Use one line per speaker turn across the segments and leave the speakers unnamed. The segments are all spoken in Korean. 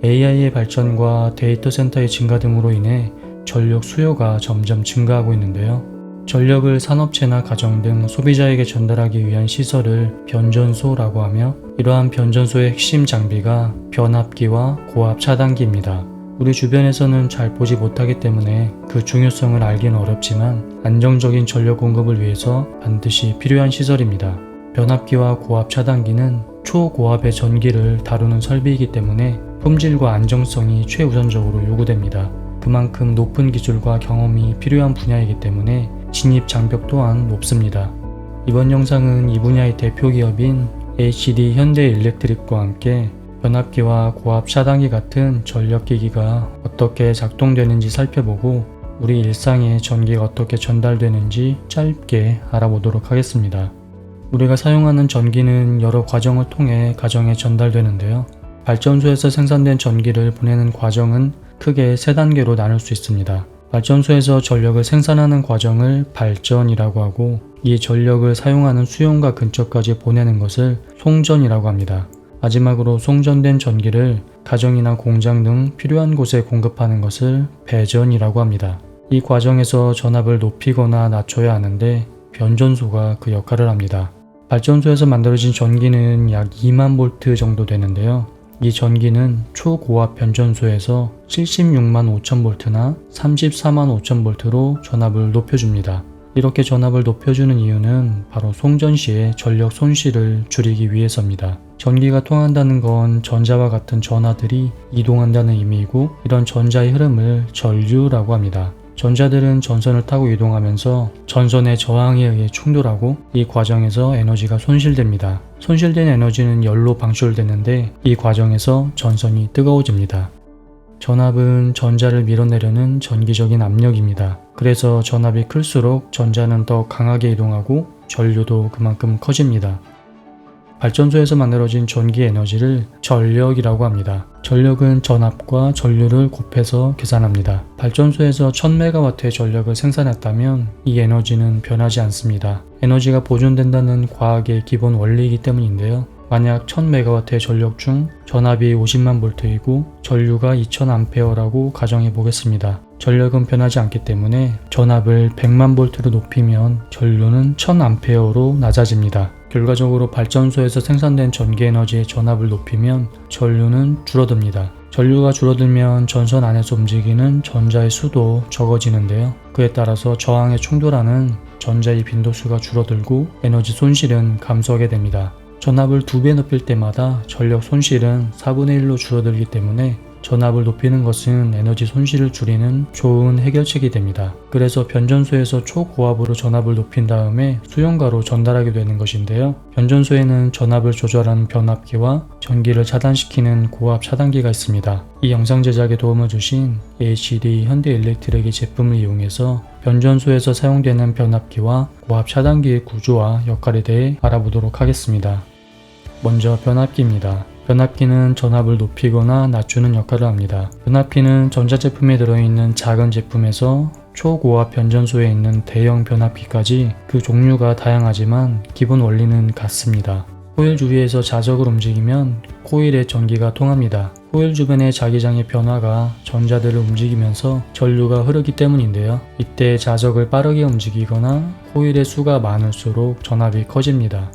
AI의 발전과 데이터 센터의 증가 등으로 인해 전력 수요가 점점 증가하고 있는데요. 전력을 산업체나 가정 등 소비자에게 전달하기 위한 시설을 변전소라고 하며, 이러한 변전소의 핵심 장비가 변압기와 고압 차단기입니다. 우리 주변에서는 잘 보지 못하기 때문에 그 중요성을 알기는 어렵지만 안정적인 전력 공급을 위해서 반드시 필요한 시설입니다. 변압기와 고압 차단기는 초고압의 전기를 다루는 설비이기 때문에 품질과 안정성이 최우선적으로 요구됩니다. 그만큼 높은 기술과 경험이 필요한 분야이기 때문에 진입 장벽 또한 높습니다. 이번 영상은 이 분야의 대표 기업인 HD 현대일렉트릭과 함께 변압기와 고압 차단기 같은 전력기기가 어떻게 작동되는지 살펴보고 우리 일상에 전기가 어떻게 전달되는지 짧게 알아보도록 하겠습니다. 우리가 사용하는 전기는 여러 과정을 통해 가정에 전달되는데요. 발전소에서 생산된 전기를 보내는 과정은 크게 3단계로 나눌 수 있습니다. 발전소에서 전력을 생산하는 과정을 발전이라고 하고, 이 전력을 사용하는 수용가 근처까지 보내는 것을 송전이라고 합니다. 마지막으로 송전된 전기를 가정이나 공장 등 필요한 곳에 공급하는 것을 배전이라고 합니다. 이 과정에서 전압을 높이거나 낮춰야 하는데 변전소가 그 역할을 합니다. 발전소에서 만들어진 전기는 약 2만 볼트 정도 되는데요. 이 전기는 초고압 변전소에서 76만 5천 볼트나 34만 5천 볼트로 전압을 높여줍니다. 이렇게 전압을 높여주는 이유는 바로 송전 시에 전력 손실을 줄이기 위해서입니다. 전기가 통한다는 건 전자와 같은 전하들이 이동한다는 의미이고, 이런 전자의 흐름을 전류라고 합니다. 전자들은 전선을 타고 이동하면서 전선의 저항에 의해 충돌하고, 이 과정에서 에너지가 손실됩니다. 손실된 에너지는 열로 방출되는데 이 과정에서 전선이 뜨거워집니다. 전압은 전자를 밀어내려는 전기적인 압력입니다. 그래서 전압이 클수록 전자는 더 강하게 이동하고 전류도 그만큼 커집니다. 발전소에서 만들어진 전기 에너지를 전력이라고 합니다. 전력은 전압과 전류를 곱해서 계산합니다. 발전소에서 1000MW의 전력을 생산했다면 이 에너지는 변하지 않습니다. 에너지가 보존된다는 과학의 기본 원리이기 때문인데요. 만약 1000MW의 전력 중 전압이 50만 볼트이고 전류가 2000A라고 가정해 보겠습니다. 전력은 변하지 않기 때문에 전압을 100만 볼트로 높이면 전류는 1000A로 낮아집니다. 결과적으로 발전소에서 생산된 전기 에너지의 전압을 높이면 전류는 줄어듭니다. 전류가 줄어들면 전선 안에서 움직이는 전자의 수도 적어지는데요. 그에 따라서 저항에 충돌하는 전자의 빈도수가 줄어들고 에너지 손실은 감소하게 됩니다. 전압을 2배 높일 때마다 전력 손실은 4분의 1로 줄어들기 때문에 전압을 높이는 것은 에너지 손실을 줄이는 좋은 해결책이 됩니다. 그래서 변전소에서 초고압으로 전압을 높인 다음에 수용가로 전달하게 되는 것인데요. 변전소에는 전압을 조절하는 변압기와 전기를 차단시키는 고압 차단기가 있습니다. 이 영상 제작에 도움을 주신 HD 현대일렉트릭의 제품을 이용해서 변전소에서 사용되는 변압기와 고압 차단기의 구조와 역할에 대해 알아보도록 하겠습니다. 먼저 변압기입니다. 변압기는 전압을 높이거나 낮추는 역할을 합니다. 변압기는 전자제품에 들어있는 작은 제품에서 초고압 변전소에 있는 대형 변압기까지 그 종류가 다양하지만 기본 원리는 같습니다. 코일 주위에서 자석을 움직이면 코일에 전기가 통합니다. 코일 주변의 자기장의 변화가 전자들을 움직이면서 전류가 흐르기 때문인데요. 이때 자석을 빠르게 움직이거나 코일의 수가 많을수록 전압이 커집니다.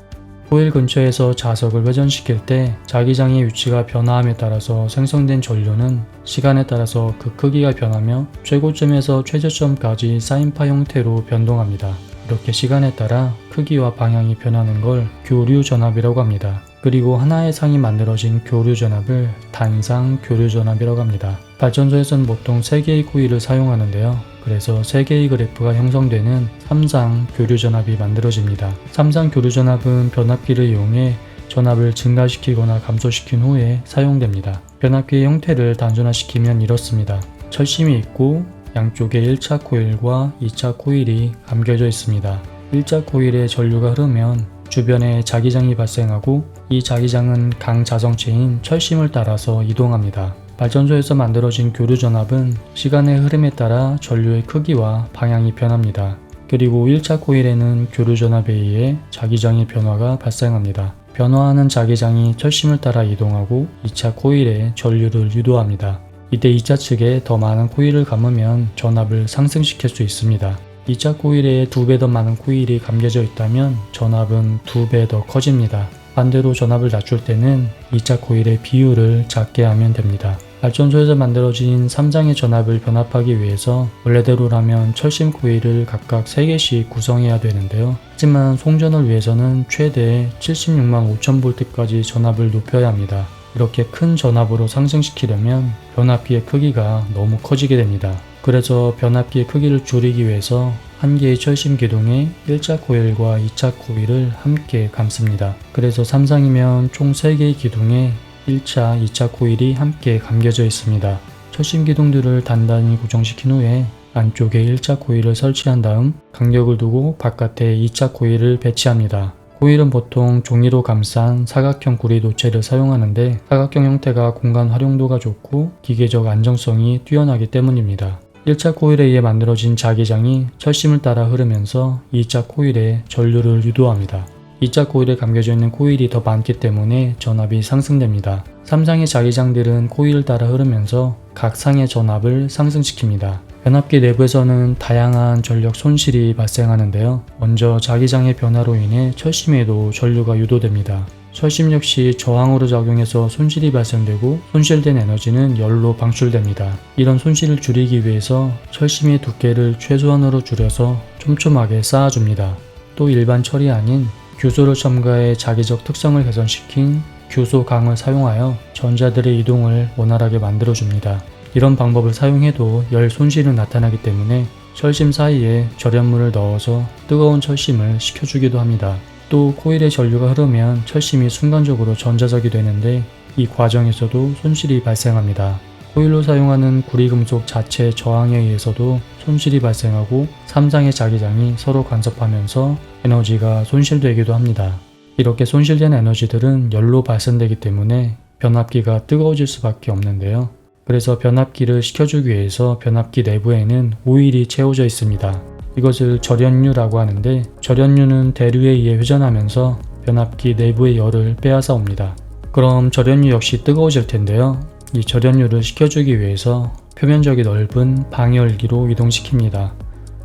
코일 근처에서 자석을 회전시킬 때 자기장의 위치가 변화함에 따라서 생성된 전류는 시간에 따라서 그 크기가 변하며 최고점에서 최저점까지 사인파 형태로 변동합니다. 이렇게 시간에 따라 크기와 방향이 변하는 걸 교류 전압이라고 합니다. 그리고 하나의 상이 만들어진 교류 전압을 단상 교류 전압이라고 합니다. 발전소에서는 보통 3개의 코일을 사용하는데요. 그래서 3개의 그래프가 형성되는 3상 교류 전압이 만들어집니다. 3상 교류 전압은 변압기를 이용해 전압을 증가시키거나 감소시킨 후에 사용됩니다. 변압기의 형태를 단순화시키면 이렇습니다. 철심이 있고 양쪽에 1차 코일과 2차 코일이 감겨져 있습니다. 1차 코일에 전류가 흐르면 주변에 자기장이 발생하고 이 자기장은 강자성체인 철심을 따라서 이동합니다. 발전소에서 만들어진 교류 전압은 시간의 흐름에 따라 전류의 크기와 방향이 변합니다. 그리고 1차 코일에는 교류 전압에 의해 자기장의 변화가 발생합니다. 변화하는 자기장이 철심을 따라 이동하고 2차 코일에 전류를 유도합니다. 이때 2차 측에 더 많은 코일을 감으면 전압을 상승시킬 수 있습니다. 2차 코일에 2배 더 많은 코일이 감겨져 있다면 전압은 2배 더 커집니다. 반대로 전압을 낮출 때는 2차 코일의 비율을 작게 하면 됩니다. 발전소에서 만들어진 3장의 전압을 변압하기 위해서 원래대로라면 철심 코일을 각각 3개씩 구성해야 되는데요. 하지만 송전을 위해서는 최대 76만 5,000V까지 전압을 높여야 합니다. 이렇게 큰 전압으로 상승시키려면 변압기의 크기가 너무 커지게 됩니다. 그래서 변압기의 크기를 줄이기 위해서 한 개의 철심 기둥에 1차 코일과 2차 코일을 함께 감습니다. 그래서 3장이면 총 3개의 기둥에 1차, 2차 코일이 함께 감겨져 있습니다. 철심 기둥들을 단단히 고정시킨 후에 안쪽에 1차 코일을 설치한 다음 간격을 두고 바깥에 2차 코일을 배치합니다. 코일은 보통 종이로 감싼 사각형 구리 도체를 사용하는데 사각형 형태가 공간 활용도가 좋고 기계적 안정성이 뛰어나기 때문입니다. 1차 코일에 의해 만들어진 자기장이 철심을 따라 흐르면서 2차 코일에 전류를 유도합니다. 2차 코일에 감겨져 있는 코일이 더 많기 때문에 전압이 상승됩니다. 3장의 자기장들은 코일을 따라 흐르면서 각 상의 전압을 상승시킵니다. 변압기 내부에서는 다양한 전력 손실이 발생하는데요. 먼저 자기장의 변화로 인해 철심에도 전류가 유도됩니다. 철심 역시 저항으로 작용해서 손실이 발생되고 손실된 에너지는 열로 방출됩니다. 이런 손실을 줄이기 위해서 철심의 두께를 최소한으로 줄여서 촘촘하게 쌓아줍니다. 또 일반 철이 아닌 규소를 첨가해 자기적 특성을 개선시킨 규소강을 사용하여 전자들의 이동을 원활하게 만들어줍니다. 이런 방법을 사용해도 열 손실은 나타나기 때문에 철심 사이에 절연물을 넣어서 뜨거운 철심을 식혀주기도 합니다. 또 코일에 전류가 흐르면 철심이 순간적으로 전자적이 되는데 이 과정에서도 손실이 발생합니다. 코일로 사용하는 구리금속 자체 저항에 의해서도 손실이 발생하고 3장의 자기장이 서로 간섭하면서 에너지가 손실되기도 합니다. 이렇게 손실된 에너지들은 열로 발생되기 때문에 변압기가 뜨거워질 수밖에 없는데요. 그래서 변압기를 식혀주기 위해서 변압기 내부에는 오일이 채워져 있습니다. 이것을 절연유라고 하는데 절연유는 대류에 의해 회전하면서 변압기 내부의 열을 빼앗아 옵니다. 그럼 절연유 역시 뜨거워질 텐데요. 이 절연유를 식혀주기 위해서 표면적이 넓은 방열기로 이동시킵니다.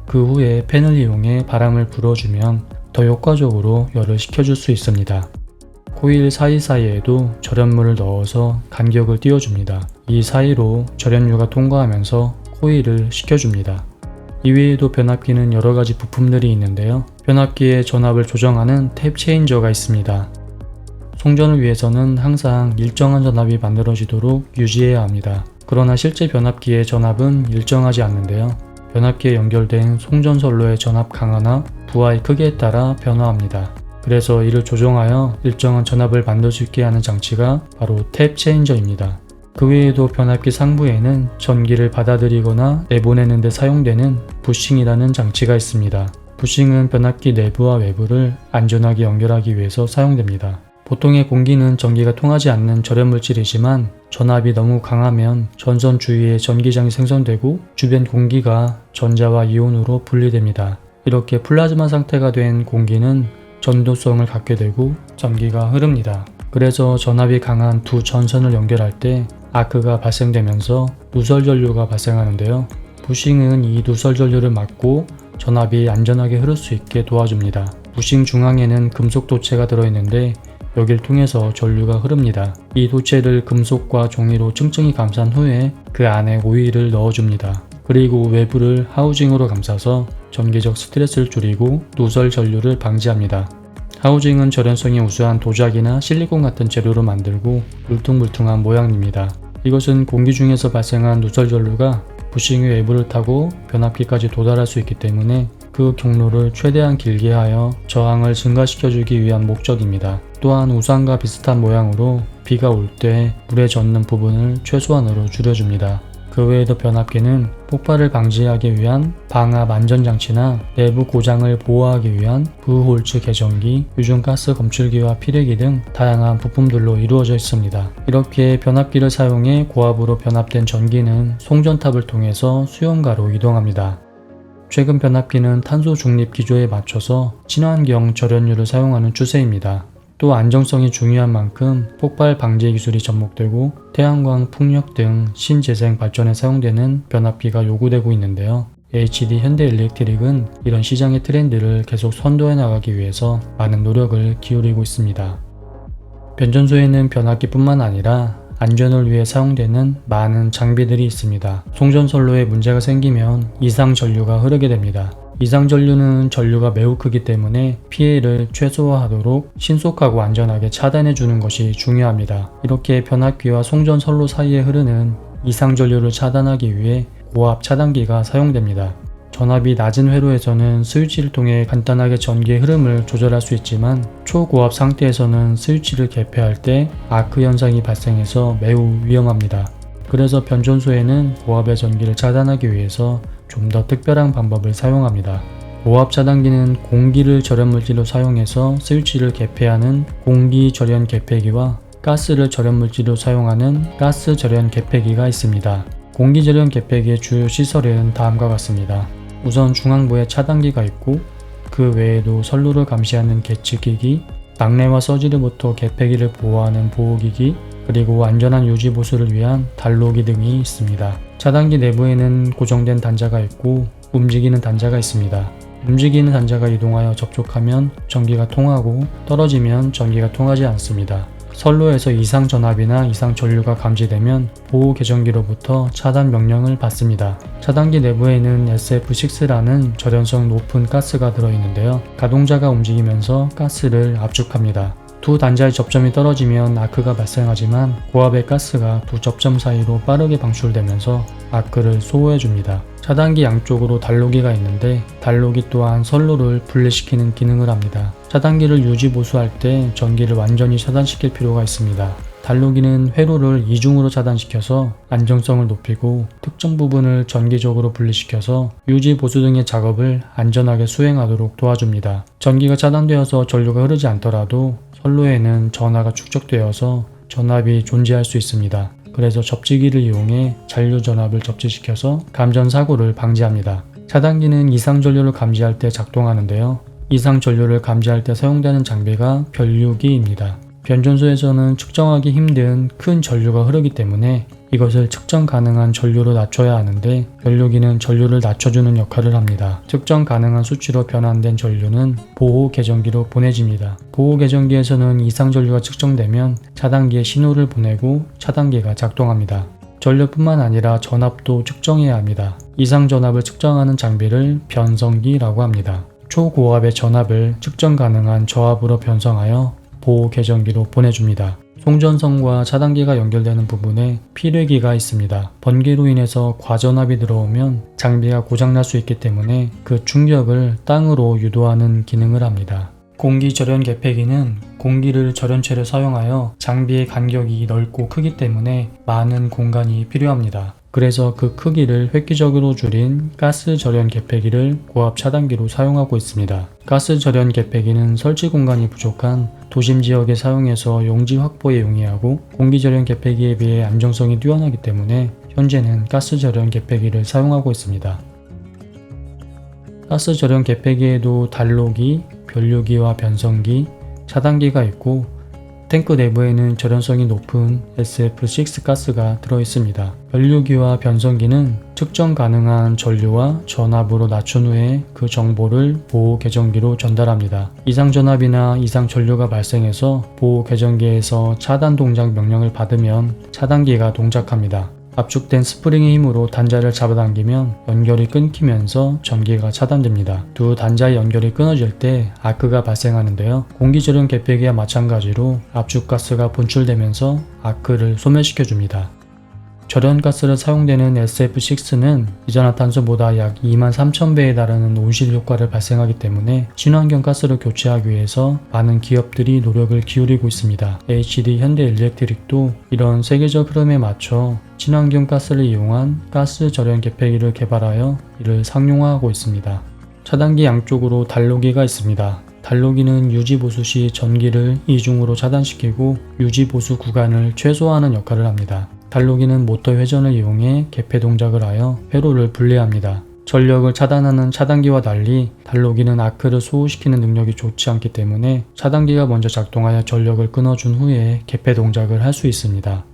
그 후에 팬을 이용해 바람을 불어주면 더 효과적으로 열을 식혀줄 수 있습니다. 코일 사이사이에도 절연물을 넣어서 간격을 띄워줍니다. 이 사이로 절연유가 통과하면서 코일을 식혀줍니다. 이외에도 변압기는 여러가지 부품들이 있는데요. 변압기의 전압을 조정하는 탭 체인저가 있습니다. 송전을 위해서는 항상 일정한 전압이 만들어지도록 유지해야 합니다. 그러나 실제 변압기의 전압은 일정하지 않는데요. 변압기에 연결된 송전선로의 전압 강화나 부하의 크기에 따라 변화합니다. 그래서 이를 조정하여 일정한 전압을 만들 수 있게 하는 장치가 바로 탭 체인저입니다. 그 외에도 변압기 상부에는 전기를 받아들이거나 내보내는 데 사용되는 부싱이라는 장치가 있습니다. 부싱은 변압기 내부와 외부를 안전하게 연결하기 위해서 사용됩니다. 보통의 공기는 전기가 통하지 않는 절연물질이지만 전압이 너무 강하면 전선 주위에 전기장이 생성되고 주변 공기가 전자와 이온으로 분리됩니다. 이렇게 플라즈마 상태가 된 공기는 전도성을 갖게 되고 전기가 흐릅니다. 그래서 전압이 강한 두 전선을 연결할 때 아크가 발생되면서 누설 전류가 발생하는데요. 부싱은 이 누설 전류를 막고 전압이 안전하게 흐를 수 있게 도와줍니다. 부싱 중앙에는 금속 도체가 들어있는데 여길 통해서 전류가 흐릅니다. 이 도체를 금속과 종이로 층층이 감싼 후에 그 안에 오일을 넣어줍니다. 그리고 외부를 하우징으로 감싸서 전기적 스트레스를 줄이고 누설 전류를 방지합니다. 하우징은 절연성이 우수한 도자기나 실리콘 같은 재료로 만들고 울퉁불퉁한 모양입니다. 이것은 공기 중에서 발생한 누설 전류가 부싱의 외부를 타고 변압기까지 도달할 수 있기 때문에 그 경로를 최대한 길게 하여 저항을 증가시켜주기 위한 목적입니다. 또한 우산과 비슷한 모양으로 비가 올 때 물에 젖는 부분을 최소한으로 줄여줍니다. 그 외에도 변압기는 폭발을 방지하기 위한 방압 안전장치나 내부 고장을 보호하기 위한 부홀츠 개전기, 유증가스 검출기와 피레기 등 다양한 부품들로 이루어져 있습니다. 이렇게 변압기를 사용해 고압으로 변압된 전기는 송전탑을 통해서 수용가로 이동합니다. 최근 변압기는 탄소 중립 기조에 맞춰서 친환경 절연유를 사용하는 추세입니다. 또 안정성이 중요한 만큼 폭발 방지 기술이 접목되고 태양광, 풍력 등 신재생 발전에 사용되는 변압기가 요구되고 있는데요. HD 현대일렉트릭은 이런 시장의 트렌드를 계속 선도해 나가기 위해서 많은 노력을 기울이고 있습니다. 변전소에는 변압기뿐만 아니라 안전을 위해 사용되는 많은 장비들이 있습니다. 송전선로에 문제가 생기면 이상 전류가 흐르게 됩니다. 이상 전류는 전류가 매우 크기 때문에 피해를 최소화하도록 신속하고 안전하게 차단해 주는 것이 중요합니다. 이렇게 변압기와 송전선로 사이에 흐르는 이상 전류를 차단하기 위해 고압 차단기가 사용됩니다. 전압이 낮은 회로에서는 스위치를 통해 간단하게 전기의 흐름을 조절할 수 있지만 초고압 상태에서는 스위치를 개폐할 때 아크 현상이 발생해서 매우 위험합니다. 그래서 변전소에는 고압의 전기를 차단하기 위해서 좀 더 특별한 방법을 사용합니다. 고압 차단기는 공기를 절연 물질로 사용해서 스위치를 개폐하는 공기 절연 개폐기와 가스를 절연 물질로 사용하는 가스 절연 개폐기가 있습니다. 공기 절연 개폐기의 주요 시설은 다음과 같습니다. 우선 중앙부에 차단기가 있고 그 외에도 선로를 감시하는 계측기기, 낙뢰와 서지로부터 개폐기를 보호하는 보호기기, 그리고 안전한 유지 보수를 위한 단로기 등이 있습니다. 차단기 내부에는 고정된 단자가 있고 움직이는 단자가 있습니다. 움직이는 단자가 이동하여 접촉하면 전기가 통하고 떨어지면 전기가 통하지 않습니다. 선로에서 이상 전압이나 이상 전류가 감지되면 보호 계정기로부터 차단 명령을 받습니다. 차단기 내부에는 SF6라는 절연성 높은 가스가 들어있는데요. 가동자가 움직이면서 가스를 압축합니다. 두 단자의 접점이 떨어지면 아크가 발생하지만 고압의 가스가 두 접점 사이로 빠르게 방출되면서 아크를 소호해줍니다. 차단기 양쪽으로 단로기가 있는데 단로기 또한 선로를 분리시키는 기능을 합니다. 차단기를 유지 보수할 때 전기를 완전히 차단시킬 필요가 있습니다. 단로기는 회로를 이중으로 차단시켜서 안정성을 높이고 특정 부분을 전기적으로 분리시켜서 유지 보수 등의 작업을 안전하게 수행하도록 도와줍니다. 전기가 차단되어서 전류가 흐르지 않더라도 선로에는 전하가 축적되어서 전압이 존재할 수 있습니다. 그래서 접지기를 이용해 잔류 전압을 접지시켜서 감전 사고를 방지합니다. 차단기는 이상 전류를 감지할 때 작동하는데요. 이상 전류를 감지할 때 사용되는 장비가 변류기입니다. 변전소에서는 측정하기 힘든 큰 전류가 흐르기 때문에 이것을 측정 가능한 전류로 낮춰야 하는데 변류기는 전류를 낮춰주는 역할을 합니다. 측정 가능한 수치로 변환된 전류는 보호 계정기로 보내집니다. 보호 계정기에서는 이상 전류가 측정되면 차단기에 신호를 보내고 차단기가 작동합니다. 전류뿐만 아니라 전압도 측정해야 합니다. 이상 전압을 측정하는 장비를 변성기라고 합니다. 초고압의 전압을 측정 가능한 저압으로 변성하여 보호 계정기로 보내줍니다. 송전선과 차단기가 연결되는 부분에 필회기가 있습니다. 번개로 인해서 과전압이 들어오면 장비가 고장날 수 있기 때문에 그 충격을 땅으로 유도하는 기능을 합니다. 공기 절연 개폐기는 공기를 절연체로 사용하여 장비의 간격이 넓고 크기 때문에 많은 공간이 필요합니다. 그래서 그 크기를 획기적으로 줄인 가스 절연 개폐기를 고압 차단기로 사용하고 있습니다. 가스 절연 개폐기는 설치 공간이 부족한 도심 지역에 사용해서 용지 확보에 용이하고 공기 절연 개폐기에 비해 안정성이 뛰어나기 때문에 현재는 가스 절연 개폐기를 사용하고 있습니다. 가스 절연 개폐기에도 단로기, 변류기와 변성기, 차단기가 있고 탱크 내부에는 절연성이 높은 SF6 가스가 들어있습니다. 변류기와 변성기는 측정 가능한 전류와 전압으로 낮춘 후에 그 정보를 보호 계정기로 전달합니다. 이상 전압이나 이상 전류가 발생해서 보호 계정기에서 차단 동작 명령을 받으면 차단기가 동작합니다. 압축된 스프링의 힘으로 단자를 잡아당기면 연결이 끊기면서 전기가 차단됩니다. 두 단자의 연결이 끊어질 때 아크가 발생하는데요. 공기절연 개폐기와 마찬가지로 압축가스가 분출되면서 아크를 소멸시켜줍니다. 절연가스를 사용되는 SF6는 이산화탄소보다 약 23,000배에 달하는 온실 효과를 발생하기 때문에 친환경 가스를 교체하기 위해서 많은 기업들이 노력을 기울이고 있습니다. HD 현대일렉트릭도 이런 세계적 흐름에 맞춰 친환경 가스를 이용한 가스 절연 개폐기를 개발하여 이를 상용화하고 있습니다. 차단기 양쪽으로 단로기가 있습니다. 단로기는 유지보수 시 전기를 이중으로 차단시키고 유지보수 구간을 최소화하는 역할을 합니다. 단로기는 모터 회전을 이용해 개폐 동작을 하여 회로를 분리합니다. 전력을 차단하는 차단기와 달리 달로기는 아크를 소후시키는 능력이 좋지 않기 때문에 차단기가 먼저 작동하여 전력을 끊어준 후에 개폐 동작을 할 수 있습니다.